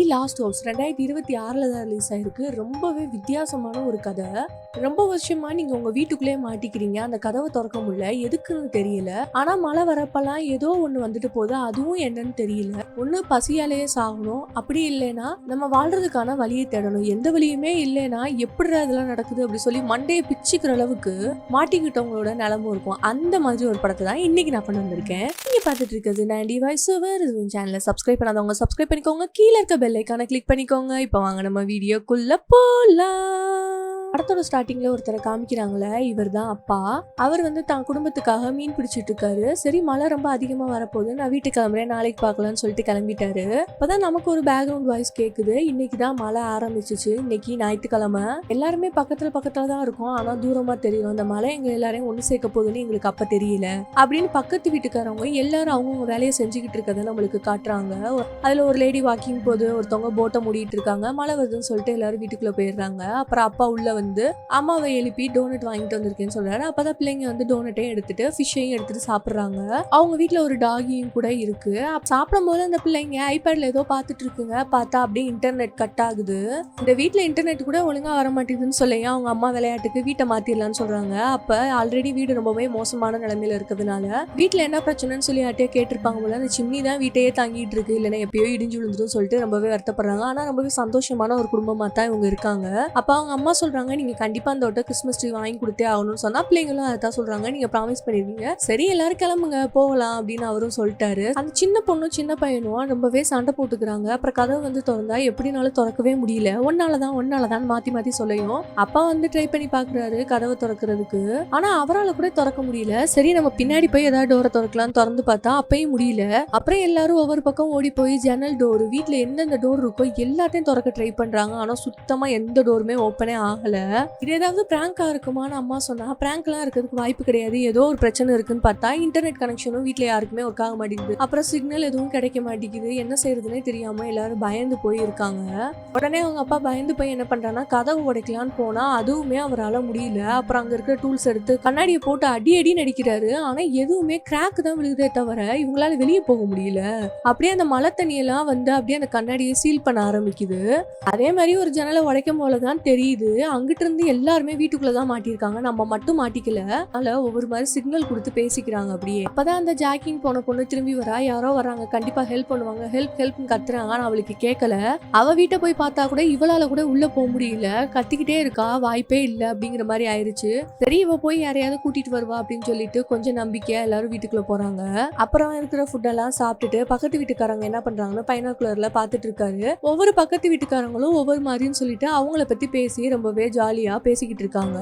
The last house 2026 தான் release ஆயிருக்கு. ரொம்பவே வித்தியாசமான ஒரு கதை. ரொம்ப வருஷமா நீங்க உங்க வீட்டுக்குள்ளே மாட்டிக்கிறீங்க. அந்த கதவை திறக்க முடியல, எதுக்குன்னு தெரியல. ஆனா மழை வரப்பெல்லாம் ஏதோ ஒண்ணு வந்துட்டு போகுது, அதுவும் என்னன்னு தெரியல. ஒண்ணு பசியாலேயே சாகணும், அப்படி இல்லைன்னா நம்ம வாழ்றதுக்கான வழியை தேடணும். எந்த வழியுமே இல்லைன்னா எப்படி இதெல்லாம் நடக்குது அப்படி சொல்லி மண்டையை பிச்சுக்கிற அளவுக்கு மாட்டிக்கிட்டவங்களோட நிலமும் இருக்கும். அந்த மாதிரி ஒரு படத்தை தான் இன்னைக்கு நான் பண்ண வந்திருக்கேன். நீங்க பார்த்துட்டு இருக்கிறது 90 வாய்ஸ் ஓவர். சேனலை சப்ஸ்கிரைப் பண்ணாதவங்க சப்ஸ்கிரைப் பண்ணிக்கோங்க. கீழே இருக்க பெல் ஐக்கானை கிளிக் பண்ணிக்கோங்க. இப்போ வாங்க நம்ம வீடியோக்குள்ள போலாம். படத்தோட ஸ்டார்டிங்ல ஒருத்தரை காமிக்கிறாங்களே, இவர் தான் அப்பா. அவர் தான் குடும்பத்துக்காக மீன் பிடிச்சிட்டு இருக்காரு. சரி, மழை ரொம்ப அதிகமா வரப்போகுது, நான் வீட்டுக்கு கிளம்புறேன், நாளைக்கு பார்க்கலாம்னு சொல்லிட்டு கிளம்பிட்டாரு. அப்பதான் நமக்கு ஒரு பேக்ரவுண்ட் வாய்ஸ் கேக்குது. இன்னைக்கு தான் மழை ஆரம்பிச்சிச்சு, இன்னைக்கு ஞாயிற்றுக்கிழமை. எல்லாருமே பக்கத்துல தான் இருக்கும், ஆனா தூரமா தெரியும். அந்த மழை எங்க எல்லாரையும் ஒண்ணு சேர்க்க போகுதுன்னு எங்களுக்கு அப்ப தெரியல அப்படின்னு பக்கத்து வீட்டுக்காரவங்க எல்லாரும் அவங்கவுங்க வேலையை செஞ்சுக்கிட்டு இருக்கதை நம்மளுக்கு காட்டுறாங்க. அதுல ஒரு லேடி வாக்கிங் போது, ஒருத்தவங்க போட்டை மூடிட்டு இருக்காங்க. மழை வருதுன்னு சொல்லிட்டு எல்லாரும் வீட்டுக்குள்ள போயிடுறாங்க. அப்புறம் அப்பா உள்ள அம்மாவை எழுப்பி டோனட் வாங்கிட்டு வந்திருக்கேன்னு சொல்றாரு. அப்பதான் பிள்ளைங்க டோனட்டையும் எடுத்துட்டு ஃபிஷ்ஷையும் எடுத்துட்டு சாப்பிடுறாங்க. அவங்க வீட்டுல ஒரு டாகியும் கூட இருக்கு. சாப்பிடும் போது அந்த பிள்ளைங்க ஐபேட்ல ஏதோ பாத்துட்டு இருக்குங்க. பார்த்தா அப்படியே இன்டர்நெட் கட் ஆகுது. இந்த வீட்டுல இன்டர்நெட் கூட ஒழுங்கா வர மாட்டேங்குதுன்னு சொல்லியா அவங்க அம்மா விளையாட்டுக்கு வீட்டை மாத்திரலாம்னு சொல்றாங்க. அப்ப ஆல்ரெடி வீடு ரொம்பவே மோசமான நிலைமையில இருக்கிறதுனால வீட்டுல என்ன பிரச்சனைன்னு சொல்லி யார்ட்டையே கேட்டிருப்பாங்க போல. அந்த சிம்னி தான் வீட்டையே தாங்கிட்டு இருக்கு, இல்லைன்னா எப்பயோ இடிஞ்சு விழுந்துடும் சொல்லிட்டு ரொம்பவே வருத்தப்படுறாங்க. ஆனா ரொம்பவே சந்தோஷமான ஒரு குடும்பமா தான் இவங்க இருக்காங்க. அப்ப அவங்க அம்மா சொல்றாங்க, நீங்க கண்டிப்பா அந்த கிறிஸ்மஸ் ட்ரீ வாங்கி கொடுத்தே ஆகணும்னு சொன்னா பிள்ளைங்களும் அதான் சொல்றாங்க, நீங்க ப்ராமிஸ் பண்ணிருக்கீங்க, சரி எல்லாரும் கிளம்புங்க போகலாம் அப்படின்னு அவரும் சொல்லிட்டாரு. அந்த சின்ன பொண்ணும் சின்ன பையனும் ரொம்பவே சண்டை போட்டுக்கிறாங்க. அப்புறம் கதவு திறந்தா எப்படினாலும் திறக்கவே முடியல. ஒன்னாலதான் மாத்தி சொல்லையும் அப்பா ட்ரை பண்ணி பாக்குறாரு கதவை திறக்கிறதுக்கு. ஆனா அவரால் கூட திறக்க முடியல. சரி, நம்ம பின்னாடி போய் ஏதாவது டோரை திறக்கலாம் திறந்து பார்த்தா அப்பயும் முடியல. அப்புறம் எல்லாரும் ஒவ்வொரு பக்கம் ஓடி போய் ஜன்னல் டோர், வீட்டுல எந்தெந்த டோர் இருக்கோ எல்லாத்தையும் திறக்க ட்ரை பண்றாங்க. ஆனா சுத்தமா எந்த டோருமே ஓப்பனே ஆகல. இது ஏதாவது பிராங்கா இருக்குமான்னு அம்மா சொன்னா, பிராங்க்லாம் இருக்கிறதுக்கு வாய்ப்பு கிடையாது, ஏதோ ஒரு பிரச்சனை இருக்குன்னு பார்த்தா இன்டர்நெட் கனெக்ஷனும் வீட்டுல யாருக்குமே ஒர்க் ஆக மாட்டேங்குது. அப்புறம் சிக்னல் எதுவும் கிடைக்க மாட்டேங்குது. என்ன செய்யறதுன்னே தெரியாம எல்லாரும் பயந்து போய் இருக்காங்க. உடனே அவங்க அப்பா பயந்து போய் என்ன பண்றாங்கன்னா கதவு உடைக்கலான்னு போனா அதுவுமே அவரால் முடியல. அப்புறம் அங்க இருக்கிற டூல்ஸ் எடுத்து கண்ணாடியை போட்டு அடி நடிக்கிறாரு. ஆனா எதுவுமே கிராக் தான் விழுகுதே தவிர இவங்களால வெளியே போக முடியல. அப்படியே அந்த மழை தண்ணியெல்லாம் அப்படியே அந்த கண்ணாடியை சீல் பண்ண ஆரம்பிக்குது. அதே மாதிரி ஒரு ஜன்னலை உடைக்கும் போலதான் தெரியுது. அங்கிட்டு இருந்து எல்லாருமே வீட்டுக்குள்ளதான் மாட்டிருக்காங்க, நம்ம மட்டும் மாட்டிக்கல. அதனால ஒவ்வொரு மாதிரி சிக்னல் கொடுத்து பேசிக்கிறாங்க. அப்படியே அப்பதான் அந்த ஜாக்கிங் போன பொண்ணு திரும்பி வரா. யாரோ வராங்க, கண்டிப்பா ஹெல்ப் பண்ணுவாங்க, ஹெல்ப்னு கத்துறாங்க. ஆனா அவளுக்கு கேட்கல. அவ வீட்டை போய் பார்த்தா கூட இவளால கூட உள்ள போக முடியல, கத்திக்கிட்டே இருக்கா, வாய்ப்பே இல்ல அப்படிங்கிற மாதிரி ஆயிருச்சு. சரி, இவ போய் யாரையாவது கூட்டிட்டு வருவா அப்படின்னு சொல்லிட்டு கொஞ்சம் நம்பிக்கையா எல்லாரும் வீட்டுக்குள்ள போறாங்க. அப்புறம் இருக்கிற ஃபுட் எல்லாம் சாப்பிட்டுட்டு பக்கத்து வீட்டுக்காரங்க என்ன பண்றாங்கன்னு பைனாகுலர்ல பாத்துட்டு இருக்காரு. ஒவ்வொரு பக்கத்து வீட்டுக்காரங்களும் ஒவ்வொரு மாதிரின்னு சொல்லிட்டு அவங்கள பத்தி பேசி ரொம்பவே ஜாலியா பேசிக்கிட்டு இருக்காங்க.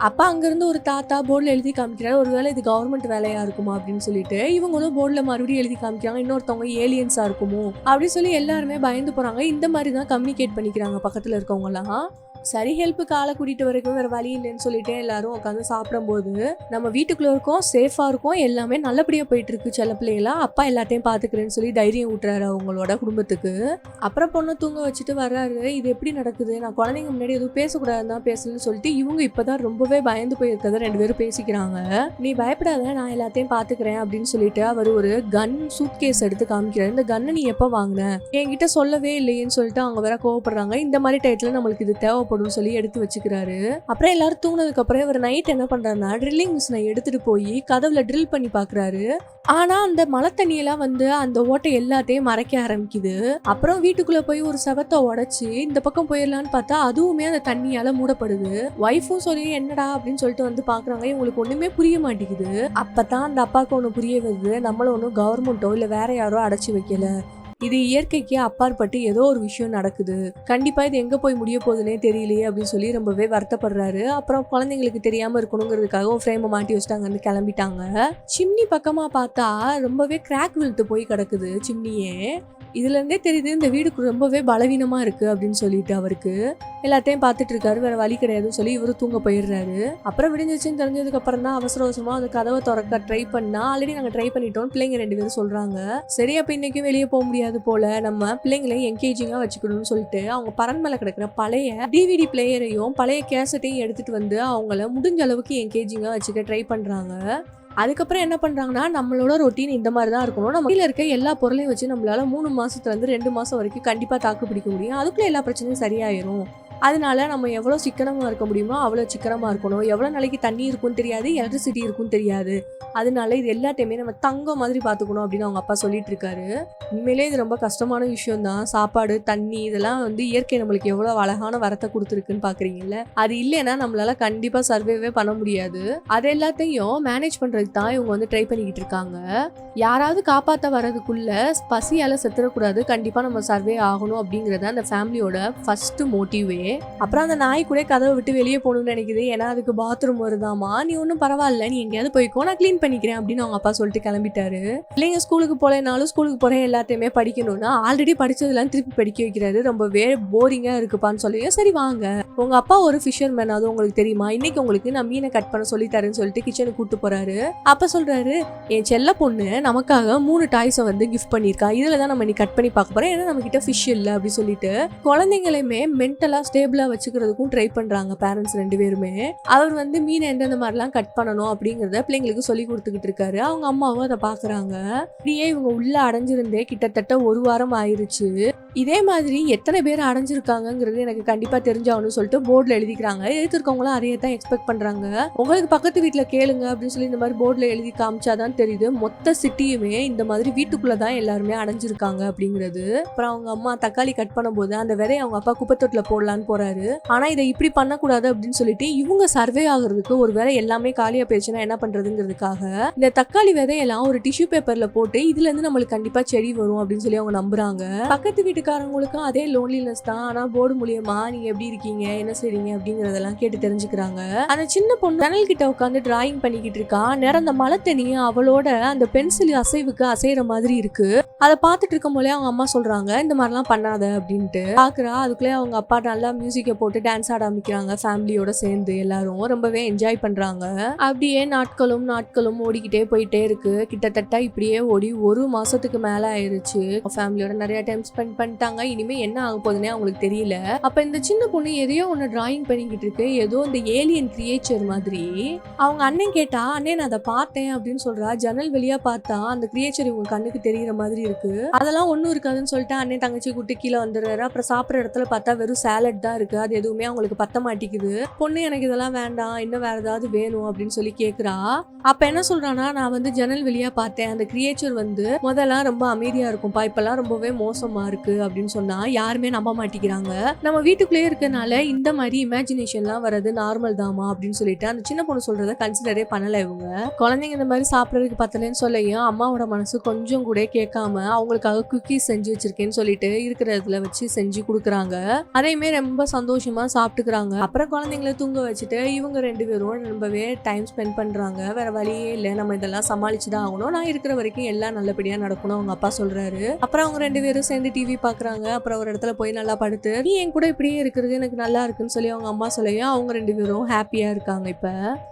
அப்பா அங்கிருந்து ஒரு தாத்தா போர்டில் எழுதி காமிக்கிறாரு, ஒருவேளை இது கவர்மெண்ட் வேலையா இருக்குமா அப்படின்னு சொல்லிட்டு. இவங்களும் போர்டில் மறுபடியும் எழுதி காமிக்கிறாங்க, இன்னொருத்தவங்க ஏலியன்ஸா இருக்குமோ அப்படின்னு சொல்லி எல்லாருமே பயந்து போறாங்க. இந்த மாதிரி தான் கம்யூனிகேட் பண்ணிக்கிறாங்க பக்கத்துல இருக்கவங்க எல்லாம். சரி, ஹெல்ப்புக்கு ஆளை கூட்டிட்டு வரைக்கும் வேற வழி இல்லைன்னு சொல்லிட்டு எல்லாரும் உட்காந்து சாப்பிடும்போது நம்ம வீட்டுக்குள்ள இருக்கோம், சேஃபா இருக்கும், எல்லாமே நல்லபடியா போயிட்டு இருக்கு. சில பிள்ளைகளா அப்பா எல்லாத்தையும் பாத்துக்கிறேன்னு சொல்லி தைரியம் ஊட்டுறாரு அவங்களோட குடும்பத்துக்கு. அப்புறம் பொண்ணு தூங்க வச்சுட்டு வர்றாரு. இது எப்படி நடக்குது, நான் குழந்தைங்க முன்னாடி எதுவும் பேசக்கூடாதுதான் பேசலன்னு சொல்லிட்டு இவங்க இப்பதான் ரொம்பவே பயந்து போயிருக்கத ரெண்டு பேரும் பேசிக்கிறாங்க. நீ பயப்படாத, நான் எல்லாத்தையும் பாத்துக்கிறேன் அப்படின்னு சொல்லிட்டு அவர் ஒரு கன் சூட் கேஸ் எடுத்து காமிக்கிறாரு. இந்த கன்னை நீ எப்ப வாங்கின, என்கிட்ட சொல்லவே இல்லையேன்னு சொல்லிட்டு அவங்க வேற கோவப்படுறாங்க. இந்த மாதிரி டைத்துல நம்மளுக்கு இது தேவைப்படும் சொல்லி எடுத்து வச்சுக்கிறாரு. அப்புறம் எல்லாரும் தூங்கினதுக்கு அப்புறம் இவர் நைட் என்ன பண்றாருன்னா ட்ரில்லிங் மிஷினை எடுத்துட்டு போய் கதவுல ட்ரில் பண்ணி பாக்குறாரு. ஆனா அந்த மழை தண்ணியெல்லாம் அந்த ஓட்டை எல்லாத்தையும் மறைக்க ஆரம்பிக்குது. அப்புறம் வீட்டுக்குள்ள போய் ஒரு செவத்தை உடைச்சு இந்த பக்கம் போயிடலான்னு பார்த்தா அதுவுமே அந்த தண்ணியால மூடப்படுது. ஒய்ஃபும் சொல்லி என்னடா அப்படின்னு சொல்லிட்டு பாக்குறாங்க. இவங்களுக்கு ஒண்ணுமே புரிய மாட்டேங்குது. அப்பதான் அந்த அப்பாவுக்கு ஒண்ணு புரிய வருது, நம்மள ஒன்னும் கவர்மெண்ட்டோ இல்ல வேற யாரோ அடைச்சு வைக்கல, இது இயற்கைக்கு அப்பாற்பட்டு ஏதோ ஒரு விஷயம் நடக்குது, கண்டிப்பா இது எங்க போய் முடிய போகுதுன்னே தெரியலையே அப்படின்னு சொல்லி ரொம்பவே வருத்தப்படுறாரு. அப்புறம் குழந்தைங்களுக்கு தெரியாம இருக்கணுங்கிறதுக்காக ஒரு ஃப்ரேமை மாட்டி வச்சுட்டாங்க, கிளம்பிட்டாங்க. சிம்னி பக்கமா பார்த்தா ரொம்பவே கிராக் விழுத்து போய் கிடக்குது சிம்னியே. இதுல இருந்தே தெரியுது இந்த வீடு ரொம்பவே பலவீனமா இருக்கு அப்படின்னு சொல்லிட்டு அவருக்கு எல்லாத்தையும் பார்த்துட்டு இருக்காரு. வேற வழி கிடையாதுன்னு சொல்லி இவரு தூங்க போயிடுறாரு. அப்புறம் விடிஞ்சிச்சுன்னு தெரிஞ்சதுக்கு அப்புறம் தான் அவசரமா அந்த கதவை திறக்க ட்ரை பண்ணா, ஆல்ரெடி நாங்க ட்ரை பண்ணிட்டோம் பிள்ளைங்க ரெண்டு பேரும் சொல்றாங்க. சரி, அப்ப இன்னைக்கும் வெளியே போக முடியாது போல, நம்ம பிள்ளைங்களை என்கேஜிங்கா வச்சுக்கணும்னு சொல்லிட்டு அவங்க பரன் மேல கிடக்குற பழைய டிவிடி பிளேயரையும் பழைய கேசட்டையும் எடுத்துட்டு அவங்கள முடிஞ்ச அளவுக்கு என்கேஜிங்கா வச்சுக்க ட்ரை பண்றாங்க. அதுக்கப்புறம் என்ன பண்றாங்கன்னா, நம்மளோட ரொட்டீன் இந்த மாதிரி தான் இருக்கணும். நம்ம வீட்ல இருக்க எல்லா பொருளையும் வச்சு நம்மளால 3 மாசத்துல இருந்து 2 மாசம் வரைக்கும் கண்டிப்பா தாக்கு பிடிக்க முடியும். அதுக்குள்ள எல்லா பிரச்சனையும் சரியாயிரும். அதனால நம்ம எவ்வளோ சிக்கனமா இருக்க முடியுமோ அவ்வளோ சிக்கனமா இருக்கணும். எவ்வளோ நாளைக்கு தண்ணி இருக்கும்னு தெரியாது, எலக்ட்ரிசிட்டி இருக்கும்னு தெரியாது. அதனால இது எல்லாத்தையுமே நம்ம தங்கம் மாதிரி பார்த்துக்கணும் அப்படின்னு அவங்க அப்பா சொல்லிட்டு இருக்காரு. உண்மையிலே இது ரொம்ப கஷ்டமான விஷயம் தான். சாப்பாடு, தண்ணி இதெல்லாம் வந்து இயற்கை நம்மளுக்கு எவ்வளோ அழகான வரத்தை கொடுத்துருக்குன்னு பார்க்குறீங்கல்ல. அது இல்லைன்னா நம்மளால கண்டிப்பாக சர்வேவே பண்ண முடியாது. அது எல்லாத்தையும் மேனேஜ் பண்ணுறதுக்கு தான் இவங்க வந்து ட்ரை பண்ணிக்கிட்டு இருக்காங்க. யாராவது காப்பாற்ற வர்றதுக்குள்ள பசியால் செத்துறக்கூடாது, கண்டிப்பாக நம்ம சர்வே ஆகணும் அப்படிங்கிறத அந்த ஃபேமிலியோட ஃபர்ஸ்ட் மோட்டிவே. அப்புறம் அந்த நாய் கூட கதவை விட்டு வெளியே போகணும்னு நினைக்குது. ஏன்னா அதுக்கு பாத்ரூம் வருதாமா. நீ ஒன்றும் பரவாயில்ல, நீ எங்கேயாவது போய்க்கோ, நான் க்ளீன் பண்ணிக்கிறேன் அப்படின்னு அவங்க அப்பா சொல்லிட்டு கிளம்பிட்டாரு. பிள்ளைங்க ஸ்கூலுக்கு போலேனாலும் ஸ்கூலுக்கு போகிறேன் எல்லாத்தையுமே படிக்கணும்னா ஆல்ரெடி படிச்சதெல்லாம் திருப்பி படிக்க வைக்கிறாரு. ரொம்பவே போரிங்காக இருக்குப்பான்னு சொல்லி, சரி வாங்க, உங்க அப்பா ஒரு ஃபிஷர்மேன், அது உங்களுக்கு தெரியுமா, இன்னைக்கு உங்களுக்கு நான் மீனை கட் பண்ண சொல்லி தரேன்னு சொல்லிட்டு கிச்சனுக்கு கூட்டு போறாரு. அப்ப சொல்றாரு, என் செல்ல பொண்ணு நமக்காக 3 டாய்ஸை வந்து கிஃப்ட் பண்ணியிருக்கா, இதுல தான் நம்ம நீ கட் பண்ணி பார்க்க போறோம், ஏன்னா நம்ம கிட்ட ஃபிஷ் இல்லை அப்படி சொல்லிட்டு குழந்தைங்களையுமே மென்டலா ஸ்டேபிளா வச்சுக்கிறதுக்கும் ட்ரை பண்றாங்க பேரண்ட்ஸ் 2 பேருமே. அவர் வந்து மீனை எந்தெந்த மாதிரிலாம் கட் பண்ணணும் அப்படிங்கறத பிள்ளைங்களுக்கு சொல்லி கொடுத்துக்கிட்டு இருக்காரு. அவங்க அம்மாவும் அதை பாக்குறாங்க. இப்படியே இவங்க உள்ள அடைஞ்சிருந்தே கிட்டத்தட்ட 1 வாரம் ஆயிருச்சு. இதே மாதிரி எத்தனை பேர் அடைஞ்சிருக்காங்கிறது எனக்கு கண்டிப்பா தெரிஞ்சாகணும்னு சொல்லிட்டு போர்டில் எழுதிக்கிறாங்க. எழுதிருக்கவங்களும் அதையே தான் எக்ஸ்பெக்ட் பண்றாங்க. உங்களுக்கு பக்கத்து வீட்டுல கேளுங்க அப்படின்னு சொல்லி இந்த மாதிரி போர்டில் எழுதி காமிச்சாதான் தெரியுது மொத்த சிட்டியுமே இந்த மாதிரி வீட்டுக்குள்ளதான் எல்லாருமே அடைஞ்சிருக்காங்க அப்படிங்கிறது. அப்புறம் அவங்க அம்மா தக்காளி கட் பண்ணும்போது அந்த விதையை அவங்க அப்பா குப்பைத்தொட்டில போடலான்னு போறாரு. ஆனா இதை இப்படி பண்ணக்கூடாது அப்படின்னு சொல்லிட்டு இவங்க சர்வே ஆகுறதுக்கு ஒரு வேலை எல்லாமே காலியா போயிடுச்சுன்னா என்ன பண்றதுங்கிறதுக்காக இந்த தக்காளி விதையெல்லாம் ஒரு டிஷ்யூ பேப்பர்ல போட்டு இதுல இருந்து நம்மளுக்கு கண்டிப்பா செடி வரும் அப்படின்னு சொல்லி அவங்க நம்புறாங்க. பக்கத்து வீட்டுக்காரங்களுக்கும் அதே லோன்லினஸ் தான். ஆனா போர்டு மூலியமா நீங்க எப்படி இருக்கீங்க, என்ன செய்றீங்க அப்படிங்கறதெல்லாம் கேட்டு தெரிஞ்சுக்கிறாங்க. அந்த சின்ன பொண்ணு ஜன்னல் கிட்ட உட்காந்து டிராயிங் பண்ணிக்கிட்டு இருக்கா. நேரம் அந்த மழை தண்ணியும் அவளோட அந்த பென்சில் அசைவுக்கு அசைற மாதிரி இருக்கு. அதை பார்த்துட்டு இருக்கும் போதே அவங்க அம்மா சொல்றாங்க, இந்த மாதிரிலாம் பண்ணாத அப்படின்ட்டு. பாக்குறா, அதுக்குள்ளே அவங்க அப்பா நல்லா மியூசிக்கை போட்டு டான்ஸ் ஆட ஆரம்பிக்கிறாங்க. ஃபேமிலியோட சேர்ந்து எல்லாரும் ரொம்பவே என்ஜாய் பண்றாங்க. அப்படியே நாட்களும் ஓடிக்கிட்டே போயிட்டே இருக்கு. கிட்டத்தட்ட இப்படியே ஓடி 1 மாசத்துக்கு மேல ஆயிருச்சு. ஃபேமிலியோட நிறைய டைம் ஸ்பெண்ட் பண்ணிட்டாங்க. இனிமே என்ன ஆக போகுதுன்னே அவங்களுக்கு தெரியல. அப்ப இந்த சின்ன பொண்ணு எதையோ ஒன்னு டிராயிங் பண்ணிக்கிட்டு இருக்கு. ஏதோ இந்த ஏலியன் கிரியேச்சர் மாதிரி. அவங்க அண்ணன் கேட்டா, அண்ணே நான் அதை பார்த்தேன் அப்படின்னு சொல்றா. ஜன்னல் வெளியா பார்த்தா அந்த கிரியேச்சர் இவங்க கண்ணுக்கு தெரியற மாதிரி இருக்கு. அதெல்லாம் ஒன்னும் இருக்காதுன்னு சொல்லிட்டு அண்ணன் தங்கச்சி கூட்டு கீழே வந்துடுறாரு. அப்புறம் சாப்பிட்ற இடத்துல பார்த்தா வெறும் சாலட் தான் இருக்கு. அது எதுவுமே அவங்களுக்கு பத்த மாட்டேங்குது. பொண்ணு எனக்கு இதெல்லாம் வேண்டாம், இன்னும் வேற ஏதாவது வேணும் அப்படின்னு சொல்லி கேக்குறா. அப்ப என்ன சொல்றானா, நான் வந்து ஜன்னல் வெளியா பார்த்தேன், அந்த கிரியேச்சர் வந்து முதல்ல ரொம்ப அமைதியா இருக்கும்பா, இப்பெல்லாம் ரொம்பவே மோசமா இருக்கு அப்படின்னு சொன்னா யாருமே நம்ப மாட்டேங்கிறாங்க. நம்ம வீட்டுக்குள்ளேயே இருக்கனால இந்த மாதிரி இமேஜினேஷன்லாம் வர்றது நார்மல் தாமா அப்படின்னு சொல்லிட்டு அந்த சின்ன பொண்ணு சொல்றத கன்சிடரே பண்ணல. இவங்க குழந்தைங்க இந்த மாதிரி சாப்பிடறதுக்கு பத்தலன்னு சொல்லியும் அம்மாவோட மனசு கொஞ்சம் கூட கேட்காம அவங்களுக்காக குக்கீஸ் செஞ்சு வச்சிருக்கேன்னு சொல்லிட்டு இருக்கிறதுல வச்சு செஞ்சு கொடுக்குறாங்க. அதையுமே ரொம்ப சந்தோஷமா சாப்பிட்டுக்கிறாங்க. அப்புறம் குழந்தைங்களை தூங்க வச்சுட்டு இவங்க 2 பேரும் ரொம்பவே டைம் ஸ்பெண்ட் பண்றாங்க. வேற வழியே இல்லை, நம்ம இதெல்லாம் சமாளிச்சுதான் ஆகணும், நான் இருக்கிற வரைக்கும் எல்லாம் நல்லபடியா நடக்கணும் அவங்க அப்பா சொல்றாரு. அப்புறம் அவங்க 2 பேரும் சேர்ந்து டிவி பாக்குறாங்க. அப்புறம் ஒரு இடத்துல போய் நல்லா படுத்து, நீ என் கூட இப்படியே இருக்கிறது எனக்கு நல்லா இருக்குன்னு சொல்லி அவங்க அம்மா சொல்லியும் அவங்க 2 பேரும் ஹாப்பியா இருக்காங்க இப்ப.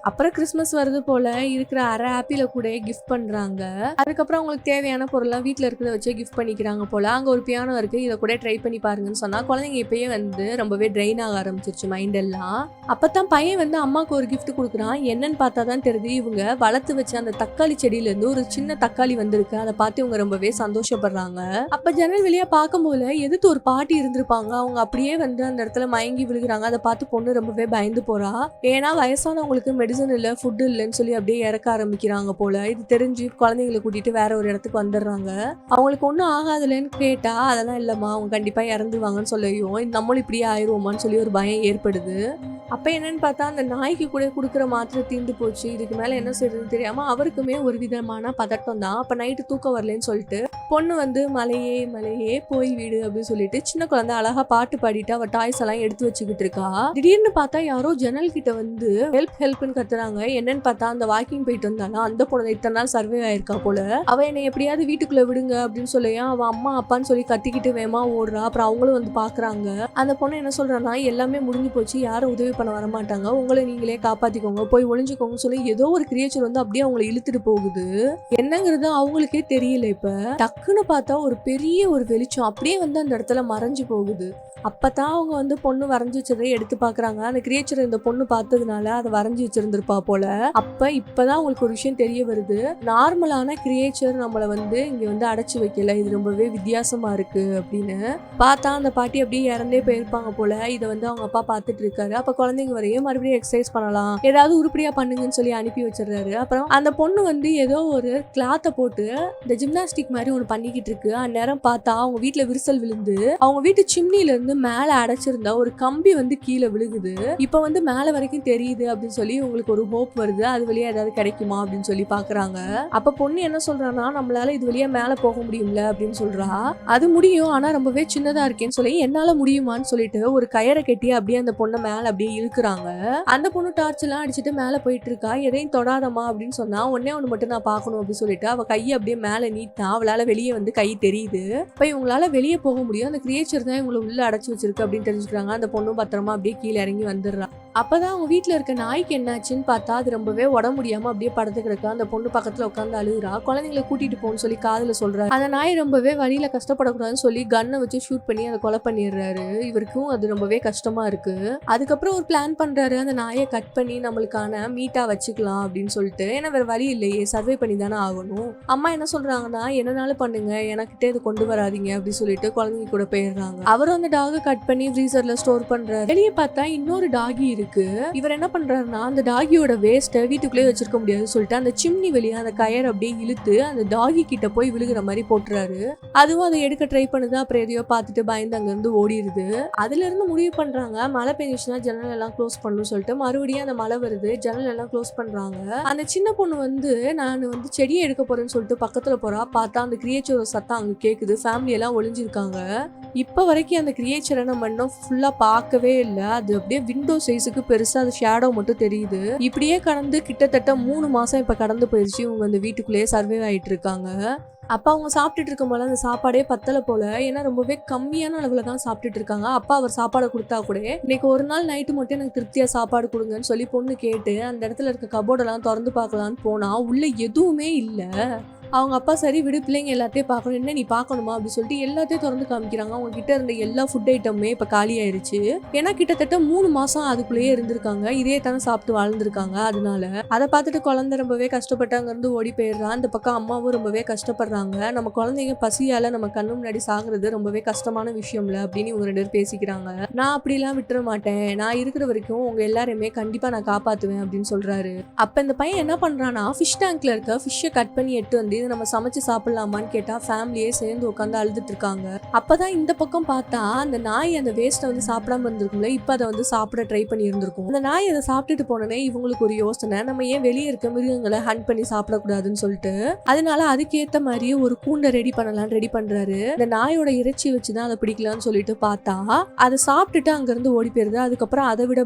அப்புறம் கிறிஸ்மஸ் வருது போல இருக்கிற அரை ஆப்பில கூட கிஃப்ட் பண்றாங்க. அதுக்கப்புறம் அவங்களுக்கு தேவையான பொருள்லாம் வீட்டுல இருக்கிறத வச்சு கிஃப்ட் பண்ணிக்கிறாங்க போல. அங்க ஒரு பியானோ இருக்கு, இதை கூட ட்ரை பண்ணி பாருங்கன்னு சொன்னா குழந்தைங்க இப்பயே வந்து ரொம்பவே ட்ரெயின் ஆக ஆரம்பிச்சிருச்சு மைண்ட் எல்லாம். அப்பதான் பையன் வந்து அம்மாவுக்கு ஒரு கிஃப்ட் கொடுக்குறான். என்னன்னு பார்த்தா தான் தெரியுது, இவங்க வளர்த்து வச்ச அந்த தக்காளி செடியில இருந்து ஒரு சின்ன தக்காளி வந்திருக்கு. அதை பார்த்து இவங்க ரொம்பவே சந்தோஷப்படுறாங்க. அப்ப ஜன்னல் வெளியா பார்க்கும் போல எதிர்த்து ஒரு பாட்டி இருந்திருப்பாங்க. அவங்க அப்படியே வந்து அந்த இடத்துல மயங்கி விழுகிறாங்க. அதை பார்த்து பொண்ணு ரொம்பவே பயந்து போறா. ஏன்னா வயசானவங்களுக்கு மெடிசன் இல்ல, ஃபுட் இல்லைன்னு சொல்லி அப்படியே இறக்க ஆரம்பிக்கிறாங்க போல. இது தெரிஞ்சு குழந்தைங்களை கூட்டிட்டு வேற ஒரு இடத்துக்கு வந்துடுறாங்க. அவங்களுக்கு ஒன்றும் ஆகாதுலன்னு கேட்டா அதெல்லாம் இல்லம்மா, அவங்க கண்டிப்பா இறந்துருவாங்கன்னு சொல்லியும் நம்மளும் இப்படியே ஆயிடுவோமான்னு சொல்லி ஒரு பயம் ஏற்படுது. அப்ப என்னன்னு பார்த்தா அந்த நாய்க்கு கூட கொடுக்குற மாத்திரை தீர்ந்து போச்சு. இதுக்கு மேல என்ன செய்யறதுன்னு தெரியாம அவருக்குமே ஒரு விதமான பதட்டம் தான். அப்ப நைட்டு தூக்கம் வரலன்னு சொல்லிட்டு பொண்ணு வந்து மலையே மலையே போய் வீடு அப்படின்னு சொல்லிட்டு சின்ன குழந்தை அழகா பாட்டு பாடிட்டு அவ டாய்ஸ் எல்லாம் எடுத்து வச்சுக்கிட்டு இருக்கா. திடீர்னு பார்த்தா யாரோ ஜன்னல் கிட்ட வந்து ஹெல்ப்னு கத்துறாங்க. என்னன்னு பார்த்தா அந்த வாக்கிங் போயிட்டு வந்தாலும் அந்த பொண்ணு இத்தனை நாள் சர்வே ஆயிருக்கா போல. அவ என்னை எப்படியாவது வீட்டுக்குள்ள விடுங்க அப்படின்னு சொல்லியா அவ அம்மா அப்பான்னு சொல்லி கத்திக்கிட்டு வேமா ஓடுறா. அப்புறம் அவங்களும் வந்து பாக்குறாங்க. அந்த பொண்ணு என்ன சொல்றான்னா, எல்லாமே முடிஞ்சு போச்சு, யாரும் உதவி பண்ண வர மாட்டாங்க, உங்களை நீங்களே காப்பாத்திக்கோங்க, போய் ஒளிஞ்சுக்கோங்க சொல்லி ஏதோ ஒரு கிரியேச்சர் வந்து அப்படியே அவங்களை இழுத்துட்டு போகுது. என்னங்கிறது அவங்களுக்கே தெரியல. இப்ப டக்குன்னு பார்த்தா ஒரு பெரிய ஒரு வெளிச்சம் அப்படியே அப்படியே வந்து அந்த இடத்துல மறைஞ்சு போகுது. அப்பதான் அவங்க வந்து பொண்ணு வரைஞ்சி வச்சதை எடுத்து பாக்குறாங்க. அந்த கிரியேச்சர் இந்த பொண்ணு பார்த்ததுனால அதை வரைஞ்சி வச்சிருந்திருப்பா போல. இப்பதான் உங்களுக்கு ஒரு விஷயம் தெரிய வருது. நார்மலான கிரியேச்சர் நம்மளை வந்து இங்க வந்து அடைச்சு வைக்கல, இது ரொம்பவே வித்தியாசமா இருக்கு அப்படின்னு. பார்த்தா அந்த பாட்டி அப்படியே இறந்தே போயிருப்பாங்க போல. இதை வந்து அவங்க அப்பா பார்த்துட்டு இருக்காரு. அப்ப குழந்தைங்க வரையும் மறுபடியும் எக்ஸசைஸ் பண்ணலாம், ஏதாவது உருப்படியா பண்ணுங்கன்னு சொல்லி அனுப்பி வச்சிடறாரு. அப்புறம் அந்த பொண்ணு வந்து ஏதோ ஒரு கிளாத்தை போட்டு இந்த ஜிம்னாஸ்டிக் மாதிரி ஒண்ணு பண்ணிக்கிட்டு இருக்கு. அந்நேரம் பார்த்தா அவங்க வீட்டுல விரிசல் விழுந்து அவங்க வீட்டு சிம்னில இருந்து மேல அடைச்சிருந்தா ஒரு கம்பி வந்து கீழே விழுகுது. இப்ப வந்து மேல வரைக்கும் தெரியுது அப்படின்னு சொல்லி உங்களுக்கு ஒரு ஹோப் வருது, அது வழியா ஏதாவது கிடைக்குமா அப்படின்னு சொல்லி பாக்குறாங்க. அப்ப பொண்ணு என்ன சொல்றான்னா, நம்மளால இது வழியா மேல போக முடியும்ல அப்படின்னு சொல்றா. அது முடியும், ஆனா ரொம்பவே சின்னதா இருக்கேன்னு சொல்லி என்னால முடியுமான்னு சொல்லிட்டு ஒரு கயரை கட்டி அப்படியே அந்த பொண்ணை மேல அப்படியே இழுக்கிறாங்க. அந்த பொண்ணு டார்ச் எல்லாம் அடிச்சுட்டு மேல போயிட்டு இருக்கா. எதையும் தொடாதமா அப்படின்னு சொன்னா, ஒன்னே ஒண்ணு மட்டும் நான் பாக்கணும் அப்படின்னு சொல்லிட்டு அவ கையை அப்படியே மேல நீட்டா அவளால வெளியே வந்து கை தெரியுது. இப்ப இவங்களால வெளியே போக முடியும், அந்த கிரியேச்சர் தான் இவங்களை உள்ள அடைச்சு வச்சிருக்கு அப்படின்னு தெரிஞ்சுக்கிறாங்க. அந்த பொண்ணும் பத்திரமா அப்படியே கீழே இறங்கி வந்துடுறா. அப்பதான் அவங்க வீட்டுல இருக்க நாய்க்கு என்னாச்சுன்னு பார்த்தா அது ரொம்பவே உடம்பு முடியாம அப்படியே படுத்து கிடக்கு. அந்த பொண்ணு பக்கத்துல உட்காந்து அழுகுறா. குழந்தைங்களை கூட்டிட்டு போன்னு சொல்லி காதுல சொல்றாரு. அந்த நாய் ரொம்பவே வழியில கஷ்டப்படக்கூடாதுன்னு சொல்லி கன்னை வச்சு ஷூட் பண்ணி அதை கொலை பண்ணிடுறாரு. இவருக்கும் அது ரொம்பவே கஷ்டமா இருக்கு. அதுக்கப்புறம் ஒரு பிளான் பண்றாரு, அந்த நாயை கட் பண்ணி நம்மளுக்கான மீட்டா வச்சுக்கலாம் அப்படின்னு சொல்லிட்டு. ஏன்னா வேற வழி இல்லையே, சர்வே பண்ணி தானே ஆகணும். அம்மா என்ன சொல்றாங்கன்னா, என்னனாலும் பண்ணுங்க, எனக்கிட்டே இது கொண்டு வராதிங்க அப்படின்னு சொல்லிட்டு குழந்தைங்க கூட போயிடுறாங்க. அவரும் அந்த டாகை கட் பண்ணி ஃப்ரீசர்ல ஸ்டோர் பண்றாரு. வெளியே பார்த்தா இன்னொரு டாகி இருக்கு. இவர் என்ன பண்றாருன்னா, அந்த டாகியோட வேஸ்ட்டை வீட்டுக்குள்ளே வச்சிருக்க முடியாதுன்னு சொல்லிட்டு அந்த சிம்னி வெளியே அந்த கயர் அப்படியே இழுத்து அந்த டாகி கிட்ட போய் விழுகிற மாதிரி போட்டுறாரு. அதுவும் அதை எடுக்க ட்ரை பண்ணுது. அப்புறம் எதையோ பார்த்துட்டு பயந்து அங்க இருந்து ஓடிடுது. அதுல இருந்து முடிவு பண்றாங்க, மழை பெஞ்சிச்சுன்னா ஜன்னல் எல்லாம் க்ளோஸ் பண்ணணும்னு சொல்லிட்டு மறுபடியும் அந்த மழை வருது, ஜன்னல் எல்லாம் க்ளோஸ் பண்றாங்க. அந்த சின்ன பொண்ணு வந்து நான் வந்து செடியை எடுக்க போறேன்னு சொல்லிட்டு பக்கத்துல போறா. பார்த்தா அந்த கிரியேச்சர் சத்தம் அங்க கேக்குது. ஃபேமிலி எல்லாம் ஒளிஞ்சிருக்காங்க. இப்ப வரைக்கும் அந்த கிரியேச்சரை நம்ம இன்னும் ஃபுல்லா பார்க்கவே இல்லை. அது அப்படியே விண்டோ சைஸுக்கு பெருசா அது ஷேடோ மட்டும் தெரியுது. இப்படியே கடந்து கிட்டத்தட்ட 3 மாசம் இப்ப கடந்து போயிருச்சு. இவங்க அந்த வீட்டுக்குள்ளேயே சர்வே ஆயிட்டு இருக்காங்க. அப்பா அவங்க சாப்பிட்டுட்டு இருக்கும் போல அந்த சாப்பாடே பத்தல போல. ஏன்னா ரொம்பவே கம்மியான அளவுல தான் சாப்பிட்டுட்டு இருக்காங்க. அப்பா அவர் சாப்பாடை கொடுத்தா கூட, இன்னைக்கு ஒரு நாள் நைட்டு மட்டும் எனக்கு திருப்தியா சாப்பாடு கொடுங்கன்னு சொல்லி பொண்ணு கேட்டு அந்த இடத்துல இருக்க கபோர்டெல்லாம் திறந்து பார்க்கலான்னு போனா உள்ள எதுவுமே இல்லை. அவங்க அப்பா சரி விடு, பிள்ளைங்க எல்லாத்தையும் பார்க்கணும், என்ன நீ பார்க்கணுமா அப்படின்னு சொல்லிட்டு எல்லாத்தையும் திறந்து காமிக்கிறாங்க. அவங்க கிட்ட இருந்த எல்லா ஃபுட் ஐட்டமுமே இப்போ காலி ஆயிருச்சு. ஏன்னா கிட்டத்தட்ட 3 மாசம் அதுக்குள்ளேயே இருந்திருக்காங்க, இதே தானே சாப்பிட்டு வாழ்ந்துருக்காங்க. அதனால அதை பார்த்துட்டு குழந்தை ரொம்பவே கஷ்டப்பட்டு அங்கிருந்து ஓடி போயிடுறான். அந்த பக்கம் அம்மாவும் ரொம்பவே கஷ்டப்படுறாங்க. நம்ம குழந்தைங்க பசியால நம்ம கண்ணு முன்னாடி சாகுறது ரொம்பவே கஷ்டமான விஷயம்ல அப்படின்னு இவங்க 2 பேரும் பேசிக்கிறாங்க. நான் அப்படிலாம் விட்டுற மாட்டேன், நான் இருக்கிற வரைக்கும் உங்க எல்லாருமே கண்டிப்பா நான் காப்பாத்துவேன் அப்படின்னு சொல்றாரு. அப்ப இந்த பையன் என்ன பண்றான்னா, ஃபிஷ் டேங்க்ல இருக்க ஃபிஷ்ஷை கட் பண்ணி எட்டு வந்து நம்ம சமைச்சு சாப்பிடலாமான்னு கேட்டா ஃபேமிலியே சேர்ந்து உட்காந்து அழுதுட்டு இருக்காங்க. அப்பதான் இந்த பக்கம் பார்த்தா அந்த நாய் அந்த வேஸ்ட்டை வந்து சாப்பிடாம இருந்திருக்கும்ல, இப்ப அதை வந்து சாப்பிட ட்ரை பண்ணி இருந்திருக்கும். அந்த நாய் அதை சாப்பிட்டுட்டு போனோன்னே இவங்களுக்கு ஒரு யோசனை, நம்ம ஏன் வெளியே இருக்க மிருகங்களை ஹண்ட் பண்ணி சாப்பிடக்கூடாதுன்னு சொல்லிட்டு அதனால அதுக்கேற்ற மாதிரி ஒரு கூண்டை ரெடி பண்றாரு. இந்த நாயோட இறைச்சி வச்சுதான் அதை பிடிக்கலாம்னு சொல்லிட்டு பார்த்தா அதை சாப்பிட்டுட்டு அங்க இருந்து ஓடி போயிருது. அதுக்கப்புறம் அதை விட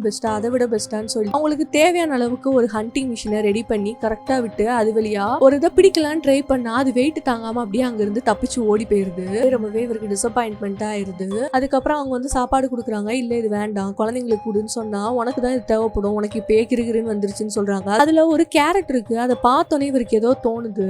பெஸ்டான்னு சொல்லி அவங்களுக்கு தேவையான அளவுக்கு ஒரு ஹண்டிங் மிஷினை ரெடி பண்ணி கரெக்டா விட்டு அது வழியா ஒரு இதை பிடிக்கலான்னு ட்ரை பண்ணா அது வெயிட் தாங்காம அப்படியே அங்க இருந்து தப்பிச்சு ஓடி போயிருது. ரொம்பவே இவருக்கு டிசப்பாயின்மெண்டா ஆயிருது. அதுக்கப்புறம் அவங்க வந்து சாப்பாடு கொடுக்குறாங்க. இல்ல இது வேண்டாம், குழந்தைங்களுக்கு கொடுன்னு சொன்னா உனக்கு தான் இது தேவைப்படும், உனக்கு இப்ப கிருகிருன்னு வந்துருச்சுன்னு சொல்றாங்க. அதுல ஒரு கேரட் இருக்கு. அதை பார்த்தோன்னே இவருக்கு ஏதோ தோணுது.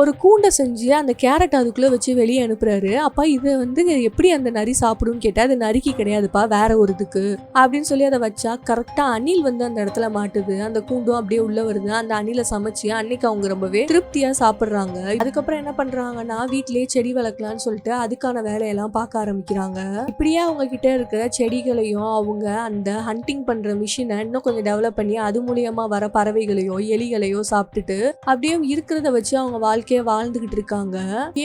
ஒரு கூண்டை செஞ்சு அந்த கேரட் அதுக்குள்ள வச்சு வெளியே அனுப்புறாரு. அப்பா இது வந்து எப்படி அந்த நரி சாப்பிடும்னு கேட்டா, அது நரிக்கு கிடையாதுப்பா, வேற ஒரு இதுக்கு அப்படின்னு சொல்லி அதை வச்சா கரெக்டா அணில் வந்து அந்த இடத்துல மாட்டுது. அந்த கூண்டும் அப்படியே உள்ள வருது. அந்த அணிலை சமைச்சு அன்னைக்கு அவங்க ரொம்பவே திருப்தியா சாப்பிடுறாங்க. அதுக்கப்புறம் என்ன பண்றாங்கன்னா, வீட்லயே செடி வளர்க்கலாம்னு சொல்லிட்டு அதுக்கான வேலையெல்லாம் பார்க்க ஆரம்பிக்கிறாங்க. இப்படியே அவங்க கிட்ட இருக்கிற செடிகளையும் அவங்க அந்த ஹண்டிங் பண்ற மிஷினை இன்னும் கொஞ்சம் டெவலப் பண்ணி அது மூலியமா வர பறவைகளையோ எலிகளையோ சாப்பிட்டுட்டு அப்படியே இருக்கிறத வச்சு அவங்க வாழ்க்கைய வாழ்ந்துகிட்டு இருக்காங்க.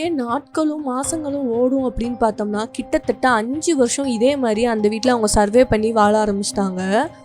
ஏன் நாட்களும் மாசங்களும் ஓடும் அப்படின்னு பார்த்தோம்னா கிட்டத்தட்ட 5 வருஷம் இதே மாதிரி அந்த வீட்டுல அவங்க சர்வே பண்ணி வாழ ஆரம்பிச்சிட்டாங்க.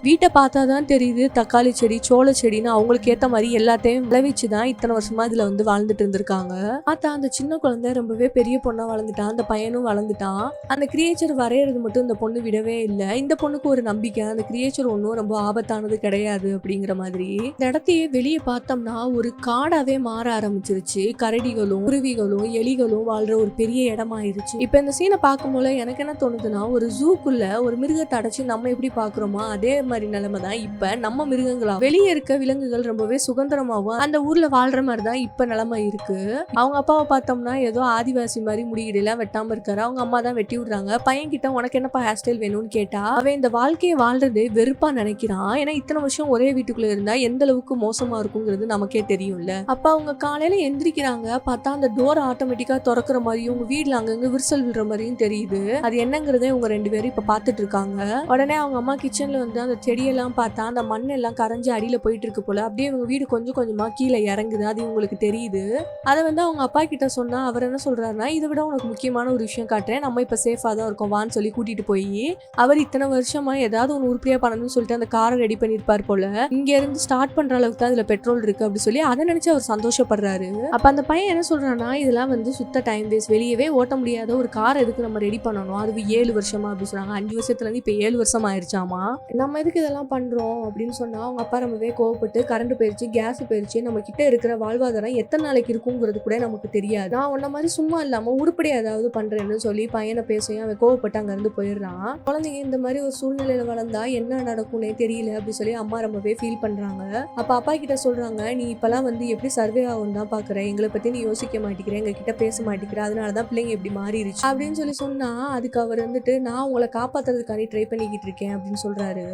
வீட்டை பார்த்தாதான் தெரியுது, தக்காளி செடி சோள செடின்னு அவங்களுக்கு ஏத்த மாதிரி எல்லாத்தையும் விளைவிச்சுதான் இத்தனை வருஷமா இதுல வந்து வாழ்ந்துட்டு இருந்திருக்காங்க. பார்த்தா அந்த சின்ன குழந்தை ரொம்பவே பெரிய பொண்ணா வளர்ந்துட்டான். அந்த பையனும் வளர்ந்துட்டான். அந்த கிரியேச்சர் வரையறது மட்டும் இந்த பொண்ணு விடவே இல்லை. இந்த பொண்ணுக்கு ஒரு நம்பிக்கை, அந்த கிரியேச்சர் ஒன்றும் ரொம்ப ஆபத்தானது கிடையாது அப்படிங்கிற மாதிரி. இந்த இடத்தையே வெளியே பார்த்தோம்னா ஒரு காடாவே மாற ஆரம்பிச்சிருச்சு. கரடிகளும் குருவிகளும் எலிகளும் வாழ்ற ஒரு பெரிய இடமாயிருச்சு. இப்ப இந்த சீனை பார்க்கும்போது எனக்கு என்ன தோணுதுன்னா, ஒரு ஜூக்குள்ள ஒரு மிருகத்தை அடைச்சு நம்ம எப்படி பாக்குறோமோ அதே மாதிரி நிலைமை தான் இப்ப நம்ம மிருகங்களா வெளியே இருக்க விலங்குகள் ரொம்பவே சுதந்திரமாவும் அந்த ஊர்ல வாழ்ற மாதிரி தான் இப்ப நிலைமை இருக்கு. இருக்கு. அவங்க அப்பாவை பார்த்தோம்னா ஏதோ ஆதிவாசி மாதிரி முடியெல்லாம் வெட்டாம இருக்காரு. அவங்க அம்மா தான் வெட்டி விடுறாங்க. பையன் கிட்ட உனக்கு என்னப்பா ஹேர் ஸ்டைல் வேணும்னு கேட்டா அவன் இந்த வாழ்க்கையை வாழ்றது வெறுப்பா நினைக்கிறான். ஏன்னா இத்தனை வருஷம் ஒரே வீட்டுக்குள்ள இருந்தா எந்த அளவுக்கு மோசமா இருக்குங்கிறது நமக்கே தெரியும்ல. அப்ப அவங்க காலையில எந்திரிக்கிறாங்க, பார்த்தா அந்த டோர் ஆட்டோமேட்டிக்கா திறக்கிற மாதிரியும் உங்க வீட்டுல அங்கங்க விரிசல் விடுற மாதிரியும் தெரியுது. அது என்னங்கிறதே இவங்க 2 பேரும் இப்ப பாத்துட்டு இருக்காங்க. உடனே அவங்க அம்மா கிச்சன்ல வந்து அந்த செடியெல்லாம் பார்த்தா அந்த மண் எல்லாம் கரைஞ்சு அடியில போயிட்டு இருக்கு போல. அப்படியே இவங்க வீடு கொஞ்சம் கொஞ்சமா கீழே இறங்குது. அது இவங்களுக்கு தெரியுது. அதை வந்து அவங்க அப்பா கிட்ட சொன்னா அவர் என்ன சொல்றாருன்னா, இதை விட உனக்கு முக்கியமான ஒரு விஷயம் காட்டுறேன், நம்ம இப்ப சேஃபா தான் இருக்கோம் வான்னு சொல்லி கூட்டிட்டு போய் அவர் இத்தனை வருஷமா ஏதாவது ஒன்று உருப்படியா பண்ணணும்னு சொல்லிட்டு அந்த காரை ரெடி பண்ணிருப்பார் போல. இங்க இருந்து ஸ்டார்ட் பண்ற அளவுக்கு தான் அதுல பெட்ரோல் இருக்கு அப்படி சொல்லி அதை நினைச்சு அவர் சந்தோஷப்படுறாரு. அப்ப அந்த பையன் என்ன சொல்றான்னா, இதெல்லாம் வந்து சுத்த டைம் வேஸ்ட், வெளியவே ஓட்ட முடியாத ஒரு கார் எதுக்கு நம்ம ரெடி பண்ணணும், அது 7 வருஷமா அப்படி சொன்னாங்க. 5 வருஷத்துல இருந்து இப்ப 7 வருஷம் ஆயிடுச்சாமா. நம்ம எதுக்கு இதெல்லாம் பண்றோம் அப்படின்னு சொன்னா அவங்க அப்பா ரொம்பவே கோவப்பட்டு, கரண்ட் போயிருச்சு, கேஸ் போயிருச்சு, நம்ம கிட்ட இருக்கிற வாழ்வாதாரம் எத்தனை நாளைக்கு இருக்குங்கிறது கூட நமக்கு தெரியாது, நான் உன்ன மாதிரி சும்மா இல்லாம உருப்படி ஏதாவது பண்றேன்னு சொல்லி பையனை பேசையும் அவன் கோவப்பட்டு அங்க இருந்து போயிடுறான். குழந்தைங்க இந்த மாதிரி ஒரு சூழ்நிலையில வளர்ந்தா என்ன நடக்கும்னே தெரியல அப்படி சொல்லி அம்மா ரொம்பவே ஃபீல் பண்றாங்க. அப்ப அப்பா கிட்ட சொல்றாங்க, நீ இப்பெல்லாம் வந்து எப்படி சர்வே ஆகும் தான் பாக்குற, எங்களை பத்தி நீ யோசிக்க மாட்டேங்கிற, எங்க கிட்ட பேச மாட்டேங்கிற, அதனாலதான் பிள்ளைங்க எப்படி மாறிடுச்சு அப்படின்னு சொல்லி சொன்னா அதுக்கு அவர் வந்துட்டு, நான் உங்களை காப்பாத்துறதுக்காண்டி ட்ரை பண்ணிக்கிட்டு இருக்கேன் அப்படின்னு சொல்றாரு.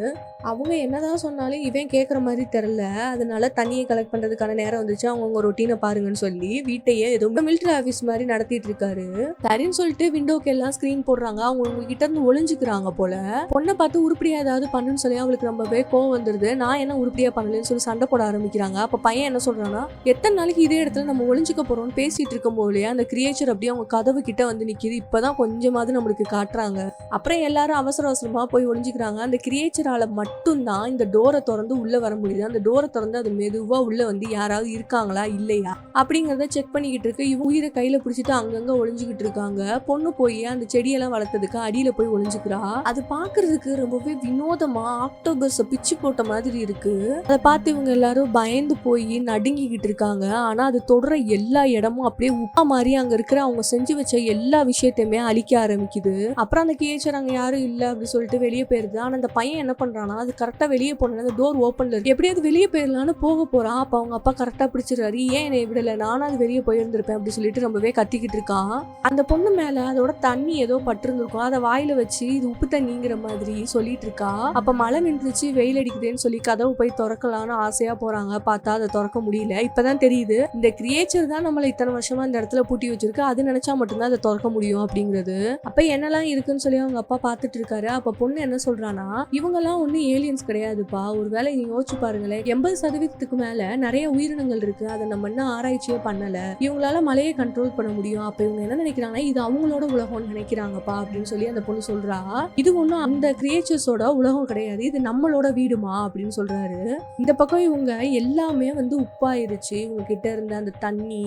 அவங்க என்னதான் சொன்னாலும் இவன் கேட்குற மாதிரி தெரியல. அதனால தண்ணியை கலெக்ட் பண்றதுக்கான நேரம் வந்துச்சு, அவங்க ரொட்டீனை பாருங்கன்னு சொல்லி வீட்டையே ஏதோ மிலிட்டரி ஆஃபீஸ் மாதிரி நடத்திட்டு இருக்காரு. சரின்னு சொல்லிட்டு விண்டோக்கு எல்லாம் ஸ்கிரீன் போடுறாங்க. அவங்க கிட்ட இருந்து ஒளிஞ்சுக்கிறாங்க போல. பொண்ணை பார்த்து உருப்படியா ஏதாவது பண்ணுன்னு சொல்லி அவளுக்கு ரொம்பவே கோவம் வந்துருது. நான் என்ன உருப்படியா பண்ணலன்னு சொல்லி சண்டை போட ஆரம்பிக்கிறாங்க. அப்ப பையன் என்ன சொல்றான்னா, எத்தனை நாளைக்கு இதே இடத்துல நம்ம ஒளிஞ்சுக்க போறோம்னு பேசிட்டு இருக்கும் போதே அந்த கிரியேச்சர் அப்படியே அவங்க கதவு கிட்ட வந்து நிக்குது. இப்பதான் கொஞ்சமாவது நம்மளுக்கு காட்டுறாங்க. அப்புறம் எல்லாரும் அவசர அவசரமா போய் ஒளிஞ்சுக்கிறாங்க. அந்த கிரியேச்சரால மட்டும்தான் இந்த டோரை திறந்து உள்ள வர முடியுது. அந்த டோரை திறந்து அது மெதுவா உள்ள வந்து யாராவது இருக்காங்களா இல்லையா அப்படிங்கறத செக் பண்ணிக்கிட்டு இருக்கு. இவங்க உயிரை கையில பிடிச்சிட்டு அங்கங்க ஒளிஞ்சுக்கிட்டு இருக்காங்க. பொண்ணு போய் அந்த செடியெல்லாம் வளர்த்ததுக்கு அடியில போய் ஒளிஞ்சுக்கிறா. அது பாக்குறதுக்கு ரொம்பவே வினோதமா ஆக்டோபஸ் பிச்சு போட்ட மாதிரி இருக்கு. அதை பார்த்து இவங்க எல்லாரும் பயந்து போய் நடுங்கிக்கிட்டு இருக்காங்க. ஆனா அது தொடர எல்லா இடமும் அப்படியே உப்பா மாதிரி அங்க இருக்கிற அவங்க செஞ்சு வச்ச எல்லா விஷயத்தையுமே அழிக்க ஆரம்பிக்குது. அப்புறம் அந்த கிரியேச்சர் அங்க யாரும் இல்ல அப்படி சொல்லிட்டு வெளியே போயிருது. ஆனா அந்த பையன் என்ன பண்றானா, அது கரெக்டா வெளியே போன அந்த டோர் ஓப்பன்ல இருக்கு, எப்படியாவது வெளியே போயிடலான்னு போக போறான். அப்ப அவங்க அப்பா கரெக்டா பிடிச்சிருக்காரு, ஏன் என்னை விடல, நானும் அது வெளியே போயிருந்திருப்பேன் அப்படி சொல்லிட்டு ரொம்பவே கத்திக்கிட்டு இருக்கான். அந்த பொண்ணு மேல அதோட தண்ணி ஏதோ பட்டிருந்திருக்கும், அதை வாயில வச்சு இது உப்பு தண்ணிங்கிற மாதிரி சொல்லிட்டு இருக்கா. அப்ப மழை நின்றுச்சு, வெயில் அடிக்குதுன்னு சொல்லி கதவு போய் திறக்கலான்னு ஆசையா போறாங்க. பார்த்தா அதை திறக்க முடியல. இப்பதான் தெரியுது இந்த கிரியேச்சர் தான் நம்மள இத்தனை வருஷமா இந்த இடத்துல பூட்டி வச்சிருக்கு, அது நினைச்சா மட்டும்தான் அதை திறக்க முடியும் அப்படிங்கிறது. அப்ப என்னெல்லாம் இருக்குன்னு சொல்லி அவங்க அப்பா பார்த்துட்டு இருக்காரு. அப்ப பொண்ணு என்ன சொல்றானா, இவங்கெல்லாம் ஒன்னும் ஏலியன்ஸ் கிடையாதுப்பா, ஒருவேளை நீங்க யோசிச்சு பாருங்களேன், 80% மேல நிறைய உயிரினங்கள் இருக்கு, அதை நம்ம இன்னும் ஆராய்ச்சியே பண்ணல, இவங்களால மழையை கண்ட்ரோல் பண்ண முடியும், அப்ப இவங்க என்ன நினைக்கிறாங்கன்னா இது அவங்களோட உலகம்னு நினைக்கிறாங்கப்பா அப்படின்னு சொல்லி அந்த பொண்ணு சொல்றா. இது ஒன்றும் அந்த கிரியேச்சர்ஸோட உலகம் கிடையாது, இது நம்மளோட வீடுமா அப்படின்னு சொல்றாரு. இந்த பக்கம் இவங்க எல்லாமே வந்து உப்பாயிருச்சு, இவங்க கிட்ட இருந்த அந்த தண்ணி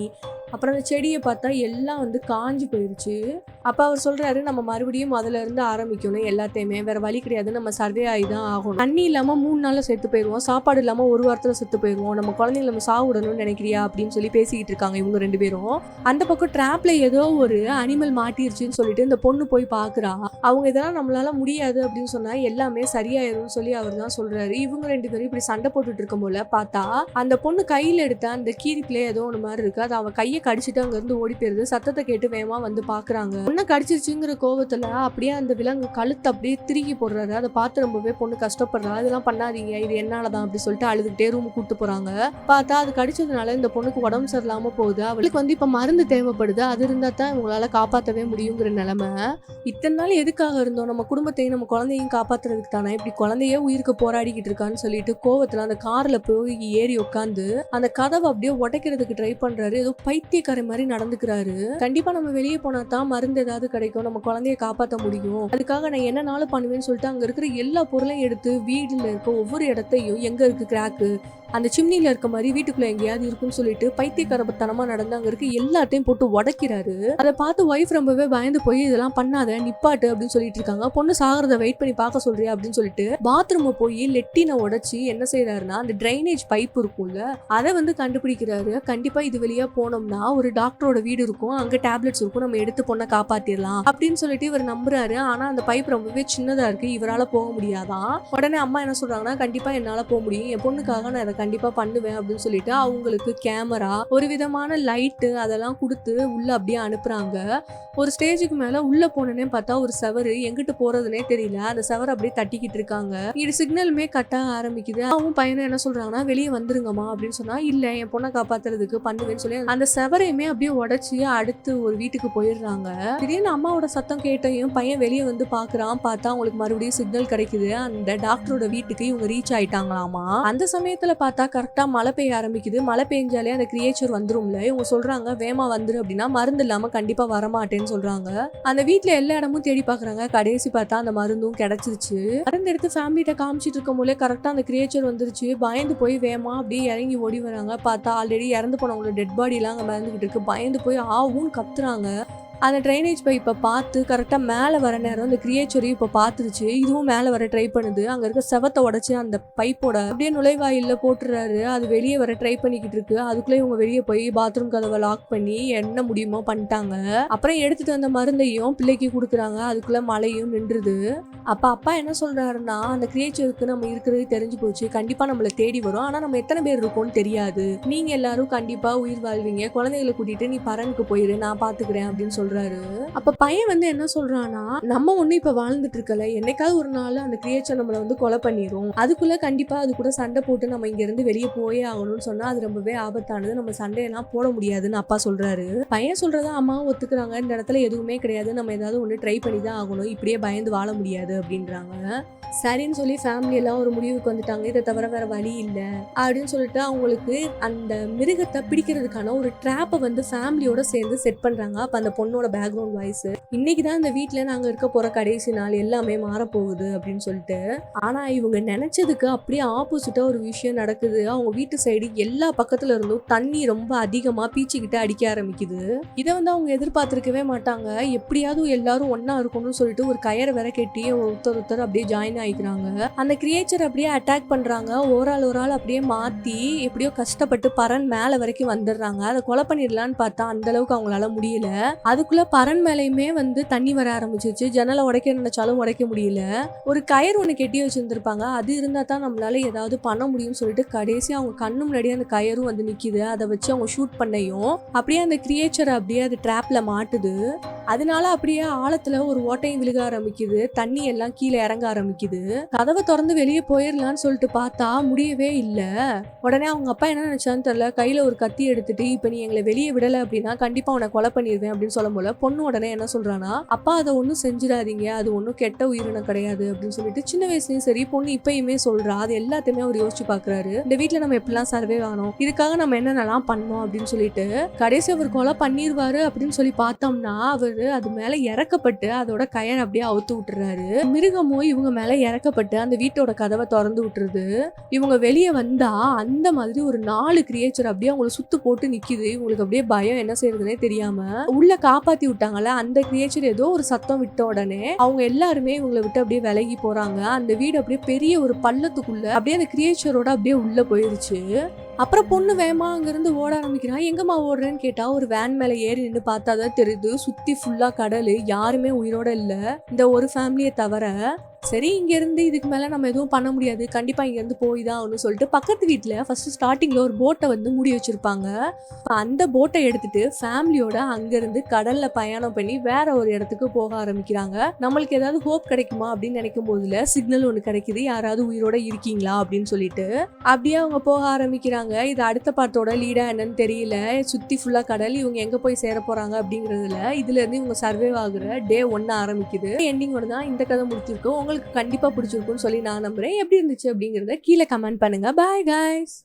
அப்புறம் அந்த செடியை பார்த்தா எல்லாம் வந்து காஞ்சி போயிருச்சு. அப்ப அவர் சொல்றாரு, நம்ம மறுபடியும் முதல்ல இருந்து ஆரம்பிக்கணும், எல்லாத்தையுமே வேற வழி கிடையாது, நம்ம சர்வே ஆகிதான் ஆகணும், தண்ணி இல்லாம 3 நாள்ல செத்து போயிருவோம், சாப்பாடு இல்லாம 1 வாரத்துல செத்து போயிருவோம், நம்ம குழந்தைங்களை நம்ம சாவிடணும்னு நினைக்கிறியா அப்படின்னு சொல்லி பேசிக்கிட்டு இருக்காங்க இவங்க 2 பேரும். அந்த பக்கம் டிராப்ல ஏதோ ஒரு அனிமல் மாட்டிருச்சுன்னு சொல்லிட்டு இந்த பொண்ணு போய் பாக்குறா. அவங்க இதெல்லாம் நம்மளால முடியாது அப்படின்னு சொன்னா எல்லாமே சரியாயிரும்னு சொல்லி அவர் தான் சொல்றாரு. இவங்க 2 பேரும் இப்படி சண்டை போட்டுட்டு இருக்கும் போல பார்த்தா அந்த பொண்ணு கையில எடுத்த அந்த கீரிப்பிலே ஏதோ ஒன்று மாதிரி இருக்கு, அது அவன் கையை கடிச்சிட்டு அங்க இருந்து ஓடி போயிருது. சத்தத்தை கேட்டு வேகமா வந்து பாக்குறாங்க. பொண்ணை கடிச்சிருச்சுங்கிற கோவத்துல அப்படியே அந்த விலங்கு கழுத்து அப்படியே திருகி போடுறாரு. அதை பார்த்து ரொம்பவே பொண்ணு கஷ்டப்படுறா. இதெல்லாம் பண்ணாதீங்க, இது என்னாலதான் அப்படி சொல்லிட்டு அழுதுகிட்டே ரூம் கூட்டு போறாங்க. பார்த்தா அது கடிச்சதுனால இந்த பொண்ணுக்கு உடம்பு சரியில்லாம போகுது. அவளுக்கு வந்து இப்ப மருந்து தேவைப்படுது, அது இருந்தா தான் இவங்களால காப்பாற்றவே முடியுங்கிற நிலைமை. இத்தனை நாள் எதுக்காக இருந்தோம், நம்ம குடும்பத்தையும் நம்ம குழந்தையும் காப்பாத்துறதுக்கு தானே, இப்படி குழந்தையே உயிருக்கு போராடிக்கிட்டு இருக்கான்னு சொல்லிட்டு கோவத்துல அந்த கார்ல போய் ஏறி உட்காந்து அந்த கதவை அப்படியே உடைக்கிறதுக்கு ட்ரை பண்றாரு. ஏதோ பைத்தியக்கார மாதிரி நடந்துக்கிறாரு. கண்டிப்பா நம்ம வெளியே போனா தான் மருந்து ஏதாவது கிடைக்கும், நம்ம குழந்தைய காப்பாற்ற முடியும், அதுக்காக நான் என்னனாலும் பண்ணுவேன்னு சொல்லிட்டு அங்க இருக்கிற எல்லா பொருளையும் எடுத்து வீடுல இருக்க ஒவ்வொரு இடத்தையும் எங்க இருக்கு கிராக்கு, அந்த சிம்னில இருக்க மாதிரி வீட்டுக்குள்ள எங்கேயாவது இருக்குன்னு சொல்லிட்டு பைத்தியக்காரத்தனமா நடந்து அங்க இருக்க எல்லாத்தையும் போட்டு உடைக்கிறாரு. அதை பார்த்து ஒய்ஃப் ரொம்பவே பயந்து போய் இதெல்லாம் பண்ணாத, நிப்பாட்டு அப்படின்னு சொல்லிட்டு இருக்காங்க. பொண்ணு சாகிறத வெயிட் பண்ணி பார்க்க சொல்றியா அப்படின்னு சொல்லிட்டு பாத்ரூம் போய் லெட்டினை உடைச்சு என்ன செய்யறாருன்னா அந்த டிரைனேஜ் பைப் இருக்கும்ல அதை வந்து கண்டுபிடிக்கிறாரு. கண்டிப்பா இது வழியா போனோம்னா ஒரு டாக்டரோட வீடு இருக்கும், அங்க டேப்லெட்ஸ் இருக்கும், நம்ம எடுத்து பொண்ணை காப்பாத்திடலாம் அப்படின்னு சொல்லிட்டு இவர் நம்புறாரு. ஆனா அந்த பைப் ரொம்பவே சின்னதா இருக்கு, இவரால போக முடியாதான். உடனே அம்மா என்ன சொல்றாங்கன்னா, கண்டிப்பா என்னால போக முடியும், என் பொண்ணுக்காக நான் நான் கண்டிப்பா பண்ணுவேன் அப்படின்னு சொல்லிட்டு அவங்களுக்கு கேமரா, ஒரு விதமான லைட்டு அதெல்லாம் கொடுத்து உள்ள அப்படியே அனுப்புறாங்க. ஒரு ஸ்டேஜுக்கு மேல உள்ள போனோன்னே பார்த்தா ஒரு செவரு எங்கிட்டு போறதுனே தெரியல. அந்த செவரை அப்படியே தட்டிக்கிட்டு இருக்காங்க. இது சிக்னலுமே கட்ட ஆரம்பிக்குது. அவங்க பையனும் என்ன சொல்றாங்கன்னா, வெளியே வந்துருங்கம்மா அப்படின்னு சொன்னா, இல்ல என் பொண்ணை காப்பாத்துறதுக்கு பண்ணுவேன்னு சொல்லி அந்த செவரையுமே அப்படியே உடைச்சு அடுத்து ஒரு வீட்டுக்கு போயிடுறாங்க. திடீர்னு அம்மாவோட சத்தம் கேட்டையும் பையன் வெளியே வந்து பாக்குறான். பார்த்தா அவங்களுக்கு மறுபடியும் சிக்னல் கிடைக்குது. அந்த டாக்டரோட வீட்டுக்கு இவங்க ரீச் ஆயிட்டாங்களாமா. அந்த சமயத்துல பார்த்தா கரெக்டா மழை பெய்ய ஆரம்பிக்குது. மழை பெஞ்சாலே அந்த கிரியேச்சர் வந்துரும்ல. இவங்க சொல்றாங்க வேமா வந்துரு அப்படின்னா மருந்து இல்லாம கண்டிப்பா வரமாட்டேன்னு சொல்றாங்க. அந்த வீட்டுல எல்லா இடமும் தேடி பாக்குறாங்க. கடைசி பார்த்தா அந்த மருந்தும் கிடைச்சிருச்சு. மருந்து எடுத்து ஃபேமிலிட்ட காமிச்சிட்டு இருக்கும் போதே கரெக்டா அந்த கிரியேச்சர் வந்துருச்சு. பயந்து போய் வேமா அப்படியே இறங்கி ஓடி வராங்க. பார்த்தா ஆல்ரெடி இறந்து போனவங்களோட டெட் பாடி எல்லாம் அங்க மறந்துகிட்டு இருக்கு. பயந்து போய் ஆவும் கத்துறாங்க. அந்த ட்ரைனேஜ் பைப்பை பார்த்து கரெக்டாக மேலே வர நேரம் அந்த கிரியேச்சரையும் இப்போ பார்த்துருச்சு. இதுவும் மேலே வர ட்ரை பண்ணுது. அங்கே இருக்க செவத்தை உடச்சி அந்த பைப்போட அப்படியே நுழைவாயில போட்டுறாரு. அது வெளியே வர ட்ரை பண்ணிக்கிட்டு இருக்கு. அதுக்குள்ளே இவங்க வெளியே போய் பாத்ரூம் கதவை லாக் பண்ணி என்ன முடியுமோ பண்ணிட்டாங்க. அப்புறம் எடுத்துட்டு வந்த மருந்தையும் பிள்ளைக்கு கொடுக்குறாங்க. அதுக்குள்ள மழையும் நின்றுது. அப்போ அப்பா என்ன சொல்றாருன்னா, அந்த கிரியேச்சருக்கு நம்ம இருக்கிறது தெரிஞ்சு போச்சு, கண்டிப்பாக நம்மளை தேடி வரும். ஆனால் நம்ம எத்தனை பேர் இருக்கோம்னு தெரியாது. நீங்கள் எல்லாரும் கண்டிப்பாக உயிர் வாழ்வீங்க. குழந்தைகளை கூட்டிட்டு நீ பரனுக்கு போயிரு, நான் பார்த்துக்கிறேன் அப்படின்னு சொல்றாரு. அப்ப பையன் வந்து என்ன சொல்றானா, நம்ம ஒண்ணு இப்ப வாழ்ந்துட்டு இருக்கல, என்னைக்காவது ஒரு நாள் அந்த கிரியேச்சர் நம்மள வந்து கொலை பண்ணிரும். அதுக்குள்ள கண்டிப்பா அது கூட சண்டை போட்டு நம்ம இங்க இருந்து வெளியே போயே ஆகணும்னு சொன்னா அது ரொம்பவே ஆபத்தானது. நம்ம சண்டையெல்லாம் போட முடியாதுன்னு அப்பா சொல்றாரு. பையன் சொல்றதா அம்மாவும் ஒத்துக்குறாங்க. இந்த இடத்துல எதுவுமே கிடையாது, நம்ம ஏதாவது ஒண்ணு ட்ரை பண்ணி தான் ஆகணும், இப்படியே பயந்து வாழ முடியாது அப்படின்றாங்க. சரின்னு சொல்லி ஃபேமிலி எல்லாம் ஒரு முடிவுக்கு வந்துட்டாங்க. இதை தவிர வேற வழி இல்லை அப்படின்னு சொல்லிட்டு அவங்களுக்கு அந்த மிருகத்தை பிடிக்கிறதுக்கான ஒரு ட்ராப்பை வந்து ஃபேமிலியோட சேர்ந்து செட் பண்றாங்க. அப்ப அந்த பொண்ணோட பேக்ரவுண்ட் வாய்ஸ், இன்னைக்குதான் இந்த வீட்டுல நாங்க இருக்க போற கடைசி நாள், எல்லாமே மாறப்போகுது அப்படின்னு சொல்லிட்டு. ஆனா இவங்க நினைச்சதுக்கு அப்படியே ஆப்போசிட்டா ஒரு விஷயம் நடக்குது. அவங்க வீட்டு சைடு எல்லா பக்கத்துல இருந்தும் தண்ணி ரொம்ப அதிகமா பீச்சிக்கிட்டு அடிக்க ஆரம்பிக்குது. இதை வந்து அவங்க எதிர்பார்த்திருக்கவே மாட்டாங்க. எப்படியாவது எல்லாரும் ஒன்னா இருக்கணும்னு சொல்லிட்டு ஒரு கயரை வேற கட்டி ஒருத்தர் அப்படியே ஜாயின் ஆயிக்கிறாங்க. அந்த கிரியேச்சர் அப்படியே அட்டாக் பண்றாங்க. ஒரு ஆள் அப்படியே மாத்தி எப்படியோ கஷ்டப்பட்டு பரன் மேல வரைக்கும் வந்துடுறாங்க. அதை கொலை பண்ணிடலான்னு பார்த்தா அந்த அளவுக்கு அவங்களால முடியல. அதுக்குள்ள பரன் மேலையுமே வந்து தண்ணி வர ஆரம்பிச்சிருச்சு. ஜன்னலை உடைக்க நினைச்சாலும் உடைக்க முடியல. ஒரு கயிறு ஒண்ணு கெட்டி வச்சிருந்திருப்பாங்க, அது இருந்தா தான் நம்மளால ஏதாவது பண்ண முடியும்னு சொல்லிட்டு கடைசி அவங்க கண்ணு முன்னாடியே அந்த கயிறும் வந்து நிக்குது. அதை வச்சு அவங்க ஷூட் பண்ணையும் அப்படியே அந்த கிரியேச்சர் அப்படியே அது ட்ராப்ல மாட்டுது. அதனால அப்படியே ஆழத்துல ஒரு ஓட்டையும் விழுக ஆரம்பிக்குது. தண்ணி எல்லாம் கீழே இறங்க ஆரம்பிக்குது. கதவை திறந்து வெளியே போயிடலான்னு சொல்லிட்டு பார்த்தா முடியவே இல்லை. உடனே அவங்க அப்பா என்ன நினைச்சான்னு தெரியல, கையில ஒரு கத்தி எடுத்துட்டு, இப்ப நீ எங்களை வெளியே விடல அப்படின்னா கண்டிப்பா உன்னை கொலை பண்ணிடுவேன் அப்படின்னு சொல்லும் போல பொண்ணு உடனே என்ன சொல்றானா, அப்பா அதை ஒன்னும் செஞ்சிடாதீங்க, அது ஒன்னும் கெட்ட உயிரினம் கிடையாது அப்படின்னு சொல்லிட்டு சின்ன வயசுலயும் சரி பொண்ணு இப்பயுமே சொல்றா. அது எல்லாத்தையுமே அவர் யோசிச்சு பாக்குறாரு. இந்த வீட்டுல நம்ம எப்படிலாம் சர்வே ஆகணும், இதுக்காக நம்ம என்னென்னலாம் பண்ணோம் அப்படின்னு சொல்லிட்டு கடைசி அவர் கொலை பண்ணிடுவாரு அப்படின்னு சொல்லி பார்த்தோம்னா அவரு அது மேல இறக்கப்பட்டு அதோட கயர் அப்படியே அவுத்து விட்டுறாரு. மிருகமும் இவங்க மேல இறக்கப்பட்டு அந்த வீட்டோட கதவை திறந்து விட்டுருது. இவங்க வெளியே வந்தா அந்த மாதிரி ஒரு 4 கிரியேச்சர் அப்படியே அவங்களை சுத்து போட்டு நிக்குது. இவங்களுக்கு அப்படியே பயம், என்ன செய்யறதுனே தெரியாம உள்ள காப்பாத்தி விட்டாங்கல்ல, அந்த கிரியேச்சர் ஏதோ ஒரு சத்தம் விட்ட உடனே அவங்க எல்லாருமே இவங்களை விட்டு அப்படியே விலகி போறாங்க. அந்த வீடு அப்படியே பெரிய ஒரு பள்ளத்துக்குள்ள அப்படியே அந்த கிரியேச்சரோட அப்படியே உள்ள போயிருச்சு. அப்புறம் பொண்ணு வேமா அங்கிருந்து ஓட ஆரம்பிக்கிறான். எங்கம்மா ஓடுறேன்னு கேட்டா ஒரு வேன் மேல ஏறி நின்று பார்த்தாதான் தெரியுது சுத்தி ஃபுல்லா கடல், யாருமே உயிரோட இல்ல, இந்த ஒரு ஃபேமிலியை தவிர. சரி இங்க இருந்து இதுக்கு மேல நம்ம எதுவும் பண்ண முடியாது, கண்டிப்பா இங்க இருந்து போய் தான் ஆகணும்னு சொல்லிட்டு பக்கத்து வீட்டுல ஃபர்ஸ்ட் ஸ்டார்டிங்ல ஒரு போட்டை வந்து மூடி வச்சிருப்பாங்க. அந்த போட்டை எடுத்துட்டு ஃபேமிலியோட அங்க இருந்து கடல்ல பயணம் பண்ணி வேற ஒரு இடத்துக்கு போக ஆரம்பிக்கிறாங்க. நம்மளுக்கு ஏதாவது ஹோப் கிடைக்குமா அப்படின்னு நினைக்கும் போதுல சிக்னல் ஒண்ணு கிடைக்குது, யாராவது உயிரோட இருக்கீங்களா அப்படின்னு சொல்லிட்டு. அப்படியே அவங்க போக ஆரம்பிக்கிறாங்க. இது அடுத்த பாட்டோட லீடா என்னன்னு தெரியல. சுத்தி ஃபுல்லா கடல், இவங்க எங்க போய் சேர போறாங்க அப்படிங்கறதுல இதுல இருந்து இவங்க சர்வே ஆகுற டே 1 ஆரம்பிக்குது. எண்டிங்கோட தான் இந்த கதை முடிச்சிருக்கு. உங்களுக்கு கண்டிப்பா பிடிச்சிருக்கும்னு சொல்லி நான் நம்புறேன். எப்படி இருந்துச்சு அப்படிங்கறத கீழே கமெண்ட் பண்ணுங்க. Bye guys.